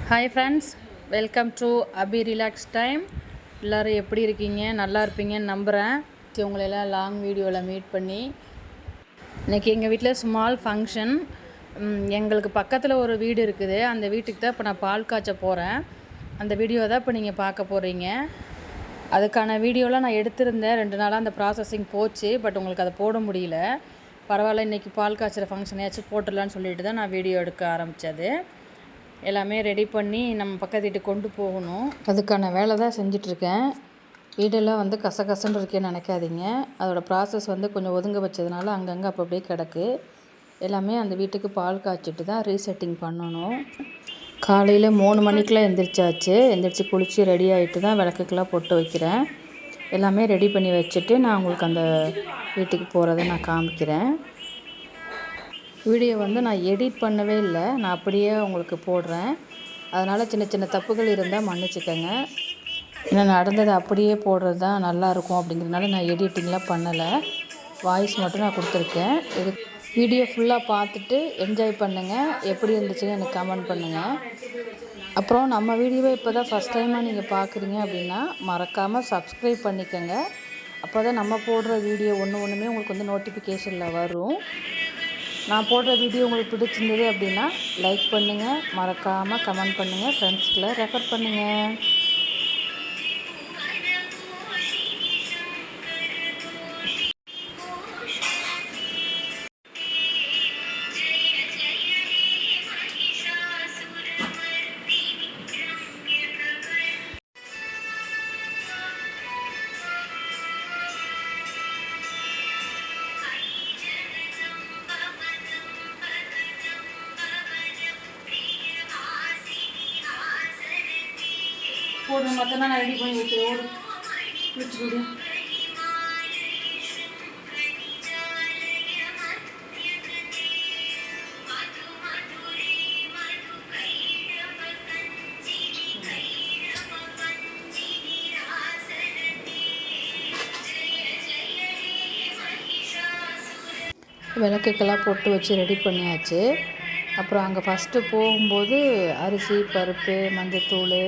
Hi friends, welcome to Abi relax time. எல்லோரும் எப்படி இருக்கீங்க? நல்லா இருப்பீங்கன்னு நம்புகிறேன். உங்களெல்லாம் லாங் வீடியோவில் மீட் பண்ணி இன்றைக்கி எங்கள் வீட்டில் ஸ்மால் ஃபங்க்ஷன். எங்களுக்கு பக்கத்தில் ஒரு வீடு இருக்குது. அந்த வீட்டுக்கு தான் இப்போ நான் பால் காய்ச்ச போகிறேன். அந்த வீடியோ தான் இப்போ நீங்கள் பார்க்க போகிறீங்க. அதுக்கான வீடியோலாம் நான் எடுத்திருந்தேன். 2 நாளாக அந்த ப்ராசஸிங் போச்சு. பட் உங்களுக்கு அதை போட முடியல. பரவாயில்ல, இன்றைக்கி பால் காய்ச்சிற ஃபங்க்ஷனையாச்சும் போட்டுடலான்னு சொல்லிட்டு தான் நான் வீடியோ எடுக்க ஆரம்பித்தது. எல்லாமே ரெடி பண்ணி நம்ம பக்கத்து வீட்டுக்கு கொண்டு போகணும். அதுக்கான வேலை தான் செஞ்சிட்ருக்கேன். வீடெல்லாம் வந்து கசகசன்னு இருக்கேன்னு நினைக்காதீங்க. அதோடய ப்ராசஸ் வந்து கொஞ்சம் ஒதுங்க வச்சதுனால அங்கங்கே அப்போ அப்படியே கிடக்கு. எல்லாமே அந்த வீட்டுக்கு பால் காய்ச்சிட்டு தான் ரீசெட்டிங் பண்ணணும். காலையில் 3 மணிக்கெலாம் எந்திரிச்சாச்சு. எந்திரிச்சு குளித்து ரெடி ஆகிட்டு தான் விளக்குக்கெல்லாம் பொட்டு வைக்கிறேன். எல்லாமே ரெடி பண்ணி வச்சுட்டு நான் உங்களுக்கு அந்த வீட்டுக்கு போகிறத நான் காமிக்கிறேன். வீடியோ வந்து நான் எடிட் பண்ணவே இல்லை, நான் அப்படியே உங்களுக்கு போடுறேன். அதனால் சின்ன சின்ன தப்புகள் இருந்தால் மன்னிச்சுக்கோங்க. ஏன்னா நடந்ததை அப்படியே போடுறது தான் நல்லாயிருக்கும் அப்படிங்கிறதுனால நான் எடிட்டிங்லாம் பண்ணலை. வாய்ஸ் மட்டும் நான் கொடுத்துருக்கேன். இது வீடியோ ஃபுல்லாக பார்த்துட்டு என்ஜாய் பண்ணுங்கள். எப்படி இருந்துச்சுன்னு எனக்கு கமெண்ட் பண்ணுங்கள். அப்புறம் நம்ம வீடியோவை இப்போ தான் ஃபஸ்ட் டைமாக நீங்கள் பார்க்குறீங்க அப்படின்னா மறக்காமல் சப்ஸ்கிரைப் பண்ணிக்கோங்க. அப்போ தான் நம்ம போடுற வீடியோ ஒன்றுமே உங்களுக்கு வந்து நோட்டிஃபிகேஷனில் வரும். நான் போடுற வீடியோ உங்களுக்கு பிடிச்சிருந்தது அப்படின்னா லைக் பண்ணுங்கள், மறக்காமல் கமெண்ட் பண்ணுங்கள், ஃப்ரெண்ட்ஸ்க்குள்ள ரெஃபர் பண்ணுங்கள். போடு, மற்ற நான் ரெடி பண்ணி வைக்கிறேன். வச்சுடு. விளக்குக்கெல்லாம் போட்டு வச்சு ரெடி பண்ணியாச்சு. அப்புறம் அங்கே ஃபஸ்ட்டு போகும்போது அரிசி, பருப்பு, மஞ்சத்தூள்,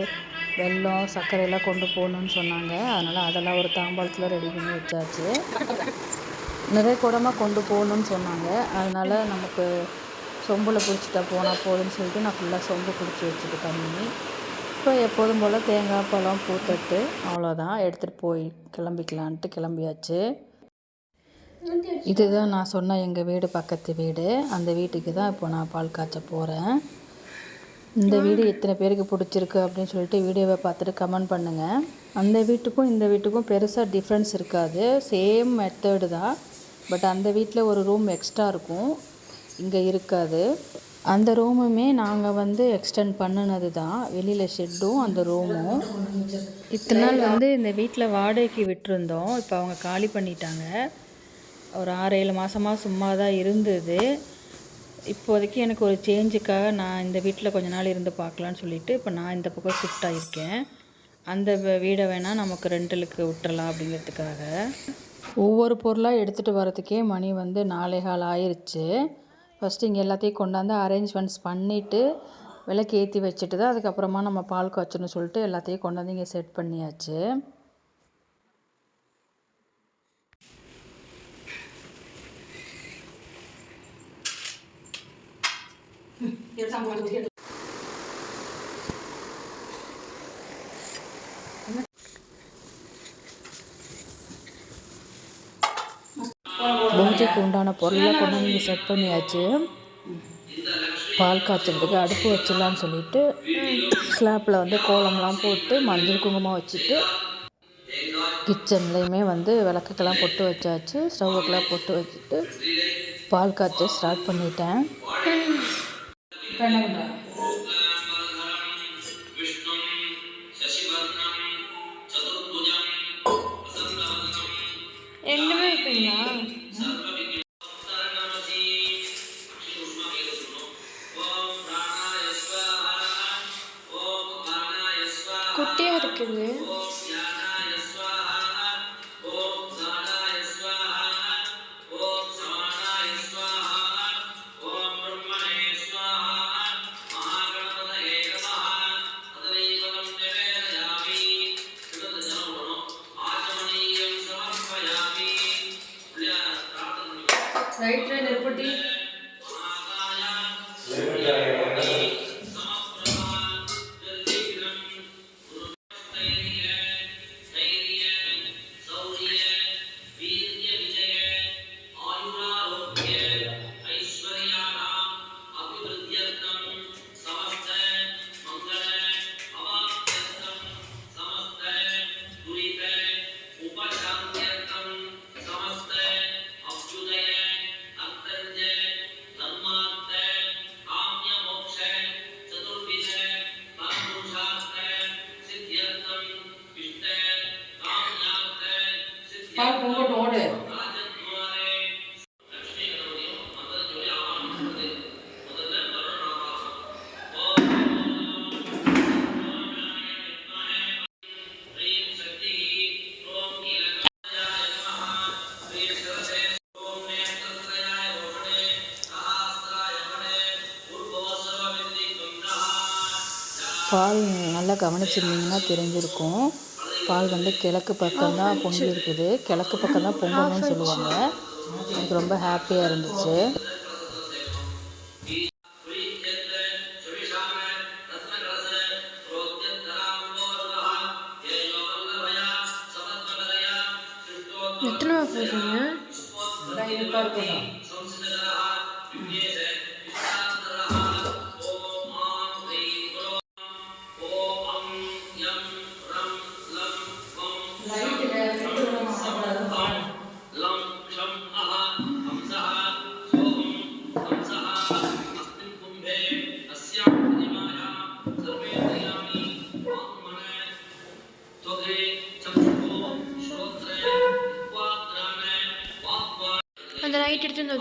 வெல்லம், சர்க்கரையெல்லாம் கொண்டு போகணுன்னு சொன்னாங்க. அதனால் அதெல்லாம் ஒரு தாம்பாளத்தில் ரெடி பண்ணி வச்சாச்சு. நிறைய குடமாக கொண்டு போகணுன்னு சொன்னாங்க. அதனால் நமக்கு சொம்பில் பிடிச்சிட்டா போனால் போதுன்னு சொல்லிட்டு நான் ஃபுல்லாக சொம்பு பிடிச்சி வச்சுட்டு தண்ணி. இப்போ எப்போதும் போல் தேங்காய், பழம், பூத்தட்டு அவ்வளோதான், எடுத்துகிட்டு போய் கிளம்பிக்கலான்ட்டு கிளம்பியாச்சு. இதுதான் நான் சொன்ன எங்கள் வீடு, பக்கத்து வீடு. அந்த வீட்டுக்கு தான் இப்போ நான் பால் காய்ச்ச போகிறேன். இந்த வீடு எத்தனை பேருக்கு பிடிச்சிருக்கு அப்படின்னு சொல்லிட்டு வீடியோவை பார்த்துட்டு கமெண்ட் பண்ணுங்கள். அந்த வீட்டுக்கும் இந்த வீட்டுக்கும் பெருசாக டிஃப்ரென்ஸ் இருக்காது, சேம் மெத்தடு தான். பட் அந்த வீட்டில் ஒரு ரூம் எக்ஸ்ட்ரா இருக்கும், இங்கே இருக்காது. அந்த ரூமுமே நாங்கள் வந்து எக்ஸ்டெண்ட் பண்ணினது தான். வெளியில் ஷெட்டும் அந்த ரூமும். இத்தனை நாள் வந்து இந்த வீட்டில் வாடகைக்கு விட்டுருந்தோம். இப்போ அவங்க காலி பண்ணிட்டாங்க. ஒரு 6-7 மாதமாக சும்மா தான் இருந்தது. இப்போதைக்கு எனக்கு ஒரு சேஞ்சுக்காக நான் இந்த வீட்டில் கொஞ்ச நாள் இருந்து பார்க்கலான்னு சொல்லிவிட்டு இப்போ நான் இந்த பக்கம் ஷிஃப்ட் ஆகியிருக்கேன். அந்த வீடை வேணால் நமக்கு ரெண்டலுக்கு விட்டுறலாம் அப்படிங்கிறதுக்காக. ஒவ்வொரு பொருளாக எடுத்துகிட்டு வரதுக்கே மணி வந்து 4:15 ஆயிடுச்சு. ஃபஸ்ட்டு இங்கே எல்லாத்தையும் கொண்டாந்து அரேஞ்ச்மெண்ட்ஸ் பண்ணிவிட்டு விளக்கு ஏற்றி வச்சுட்டு தான் அதுக்கப்புறமா நம்ம பால் காய்ச்சணும்னு சொல்லிட்டு எல்லாத்தையும் கொண்டாந்து இங்கே செட் பண்ணியாச்சு. பூஜைக்கு உண்டான பொருளை கொண்டு வந்து செட் பண்ணியாச்சு. பால் காய்ச்சறதுக்கு அடுப்பு வச்சிடலான்னு சொல்லிட்டு ஸ்லாப்பில் வந்து கோலம்லாம் போட்டு மஞ்சள் குங்குமம் வச்சுட்டு கிச்சன்லேயுமே வந்து விளக்குக்கெல்லாம் பொட்டு வச்சாச்சு. ஸ்டவ்வுக்கெல்லாம் பொட்டு வச்சுட்டு பால் காய்ச்ச ஸ்டார்ட் பண்ணிட்டேன். என்ன பண்ணுறேன்? ரெண்டுமே வைப்பீங்களா? குட்டியாக இருக்குது. பால் நல்லா கவனிச்சிருந்தீங்கன்னா தெரிஞ்சிருக்கும். பால் வந்து கிழக்கு பக்கம் தான் பொங்கி இருக்குது. கிழக்கு பக்கம் தான் பொங்கணும்னு சொல்லுவாங்க. எனக்கு ரொம்ப ஹாப்பியாக இருந்துச்சு. எத்தனை போடுறீங்க? அந்த லைட் எடுத்து இந்த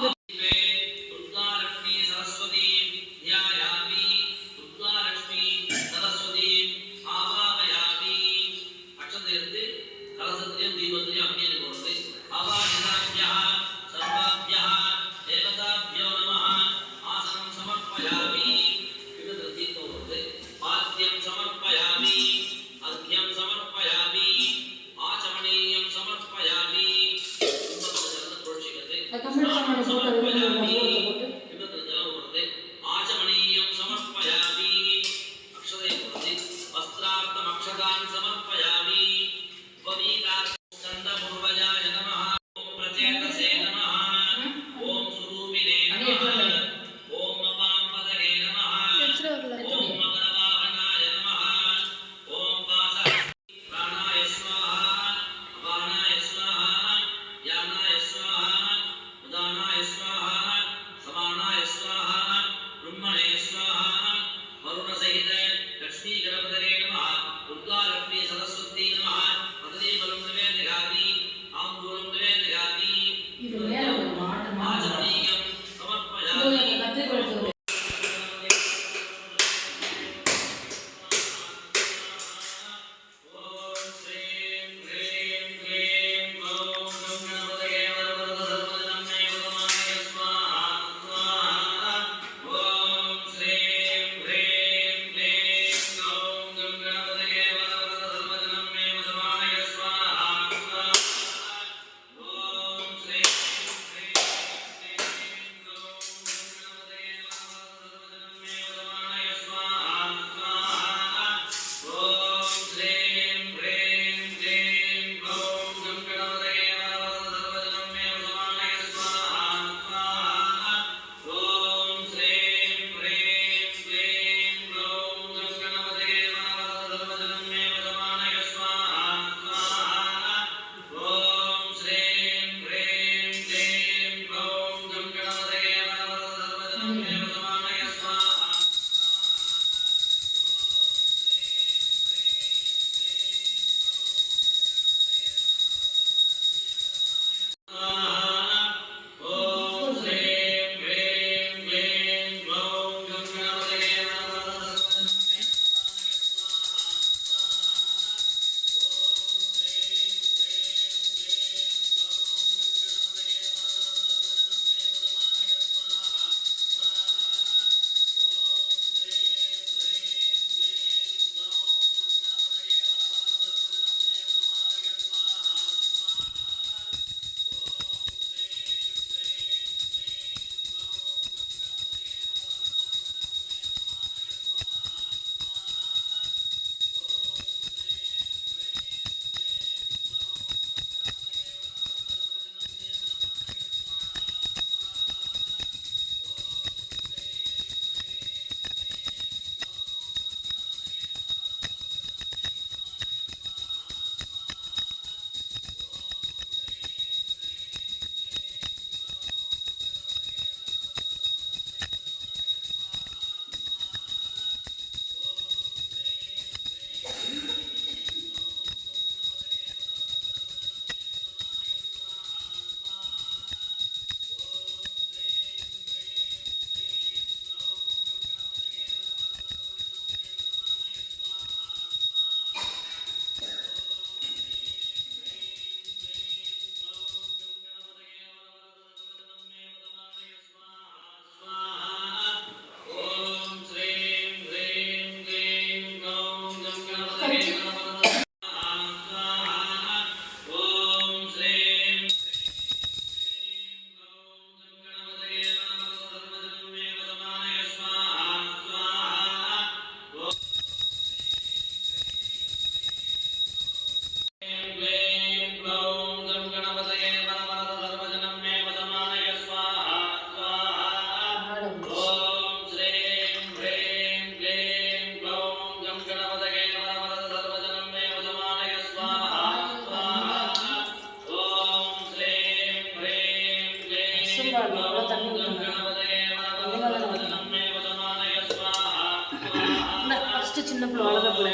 ஃபஸ்ட்டு சின்ன பிள்ளை வளர்ந்த பிள்ளை.